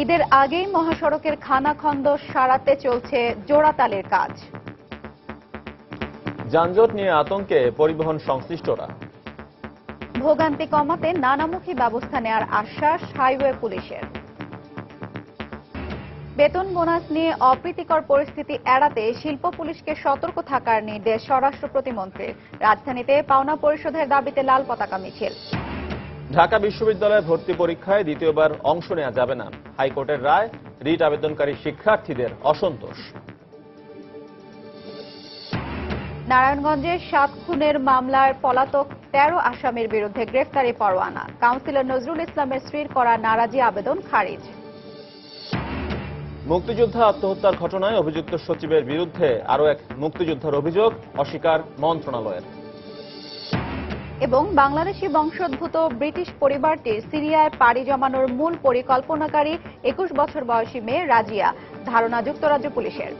ঈদের আগেই মহাসড়কের খানাখন্দ সারাতে চলছে জোড়াতালের কাজ। যানজট নিয়ে আতঙ্কে পরিবহন সংশ্লিষ্টরা। ভোগান্তি কমাতে নানামুখী ব্যবস্থা নেওয়ার আশ্বাস হাইওয়ে পুলিশের। বেতন বোনাস নিয়ে অপ্রীতিকর পরিস্থিতি এড়াতে শিল্প পুলিশকে সতর্ক থাকার নির্দেশ স্বরাষ্ট্র প্রতিমন্ত্রীর। রাজধানীতে পাওনা পরিশোধের দাবিতে লাল পতাকা মিছিল। ঢাকা বিশ্ববিদ্যালয়ে ভর্তি পরীক্ষায় দ্বিতীয়বার অংশ নেওয়া যাবে না, হাইকোর্টের রায়। রিট আবেদনকারী শিক্ষার্থীদের অসন্তোষ। নারায়ণগঞ্জে 7 খুনের মামলার পলাতক 13 আসামির বিরুদ্ধে গ্রেফতারি পরোয়ানা। কাউন্সিলর নজরুল ইসলামের স্ত্রীর করা নারাজি আবেদন খারিজ। মুক্তিযোদ্ধা আত্মহত্যার ঘটনায় অভিযুক্ত সচিবের বিরুদ্ধে আরও এক মুক্তিযোদ্ধার অভিযোগ, অস্বীকার মন্ত্রণালয়ের। এবং বাংলাদেশি বংশোদ্ভূত ব্রিটিশ পরিবারটির সিরিয়ায় পাড়ি জমানোর মূল পরিকল্পনাকারী 21 বছর বয়সী মেয়ে রাজিয়া, ধারণা যুক্তরাজ্য পুলিশের।